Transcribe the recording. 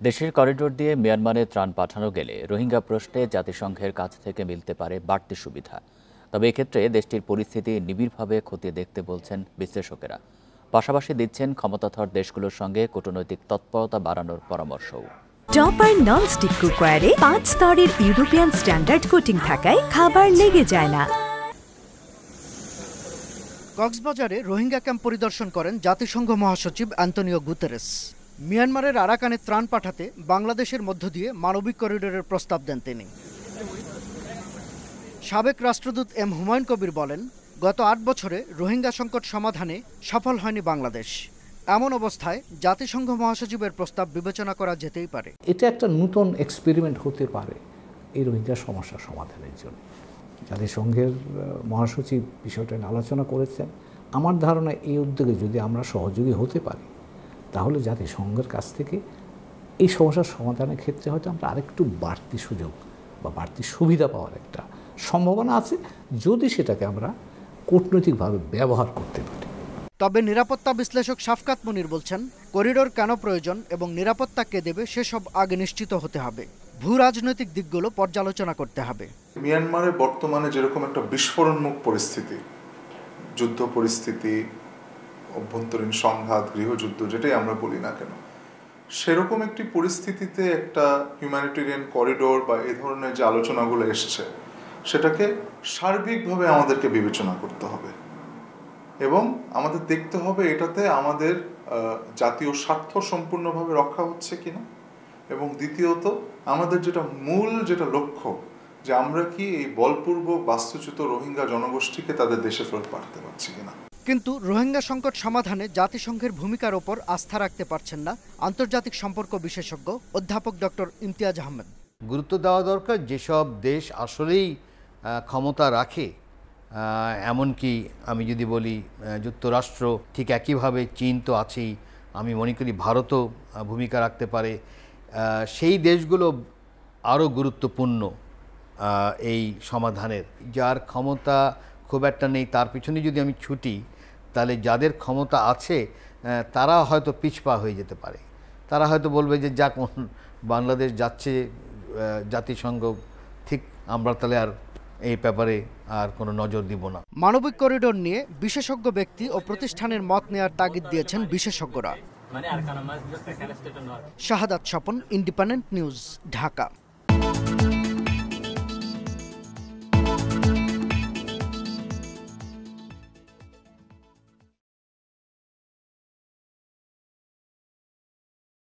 দেশের করিডোর দিয়ে মিয়ানমারে ত্রাণ পাঠানো গেলে রোহিঙ্গা প্রশ্নে জাতিসংঘের কাছ থেকে মিলতে পারে বাড়তি সুবিধা। তবে এক্ষেত্রে দেশটির পরিস্থিতি নিবিড়ভাবে খতিয়ে দেখতে বলছেন বিশ্লেষকেরা। পাশাপাশি দিচ্ছেন ক্ষমতাধর দেশগুলোর সঙ্গে কূটনৈতিক তৎপরতা বাড়ানোর পরামর্শও। টপার ননস্টিক কুকওয়্যারে 5 স্তরের ইউরোপিয়ান স্ট্যান্ডার্ড কোটিং থাকায় খাবার লেগে যায় না। কক্সবাজারে রোহিঙ্গা ক্যাম্প পরিদর্শন করেন জাতিসংঘ মহাসচিব অ্যান্তনিও গুতেরেস। মিয়ানমারের আরাকানে ত্রাণ পাঠাতে বাংলাদেশের মধ্য দিয়ে মানবিক করিডোরের প্রস্তাব দেন তিনি। সাবেক রাষ্ট্রদূত এম হুমায়ুন কবির বলেন, গত 8 বছরে রোহিঙ্গা সংকট সমাধানে সফল হয়নি বাংলাদেশ। এমন অবস্থায় জাতিসংঘ মহাসচিবের প্রস্তাব বিবেচনা করা যেতেই পারে। এটা একটা নতুন এক্সপেরিমেন্ট হতে পারে এই রোহিঙ্গা সমস্যা সমাধানের জন্য। জাতিসংঘের মহাসচিব বিষয়টা নিয়ে আলোচনা করেছেন। আমার ধারণা এই উদ্যোগে যদি আমরা সহযোগী হতে পারি তাহলে জাতিসংঘের কাছ থেকে এই সমস্যার সমাধানের ক্ষেত্রে হয়তো আমরা আরেকটু বাড়তি সুযোগ বা বাড়তি সুবিধা পাওয়ার একটা সম্ভাবনা আছে, যদি সেটাকে আমরা কূটনৈতিকভাবে ব্যবহার করতে পারি। তবে নিরাপত্তা বিশ্লেষক শাফকাত মুনির বলছেন, করিডোর কেন প্রয়োজন এবং নিরাপত্তা কে দেবে সেসব আগে নিশ্চিত হতে হবে। ভূ রাজনৈতিক দিকগুলো পর্যালোচনা করতে হবে। মিয়ানমারে বর্তমানে যেরকম একটা বিস্ফোরণমুখ পরিস্থিতি, যুদ্ধ পরিস্থিতি, অভ্যন্তরীণ সংঘাত, গৃহযুদ্ধ, যেটাই আমরা বলি না কেন, সেরকম একটি পরিস্থিতিতে একটা হিউম্যানিটেরিয়ান করিডোর বা এই ধরনের যে আলোচনাগুলো এসছে সেটাকে সার্বিকভাবে আমাদেরকে বিবেচনা করতে হবে এবং আমাদের দেখতে হবে এটাতে আমাদের জাতীয় স্বার্থ সম্পূর্ণভাবে রক্ষা হচ্ছে কিনা, এবং দ্বিতীয়ত আমাদের যেটা লক্ষ্য যে আমরা কি এই বলপূর্বক বাস্তুচ্যুত রোহিঙ্গা জনগোষ্ঠীকে তাদের দেশে ফেরত পাঠাতে পারছি কিনা। কিন্তু রোহিঙ্গা সংকট সমাধানে জাতিসংঘের ভূমিকার ওপর আস্থা রাখতে পারছেন না আন্তর্জাতিক সম্পর্ক বিশেষজ্ঞ অধ্যাপক ডক্টর ইমতিয়াজ আহমেদ। গুরুত্ব দেওয়া দরকার যেসব দেশ আসলেই ক্ষমতা রাখে, এমনকি আমি যদি বলি যুক্তরাষ্ট্র, ঠিক একইভাবে চীন তো আছেই, আমি মনে করি ভারতও ভূমিকা রাখতে পারে। সেই দেশগুলো আরও গুরুত্বপূর্ণ এই সমাধানের। যার ক্ষমতা খুব একটা নেই তার পিছনে যদি আমি ছুটি, তাহলে যাদের ক্ষমতা আছে তারা হয়তো পিছপা হয়ে যেতে পারে। তারা হয়তো বলবে যে যাক বাংলাদেশ যাচ্ছে জাতিসংঘ, ঠিক আমরা তাহলে আর এই ব্যাপারে আর কোনো নজর দিব না। মানবিক করিডোর নিয়ে বিশেষজ্ঞ ব্যক্তি ও প্রতিষ্ঠানের মত নেয়ার তাগিদ দিয়েছেন বিশেষজ্ঞরা। শাহাদাত স্বপন, ইন্ডিপেন্ডেন্ট নিউজ, ঢাকা।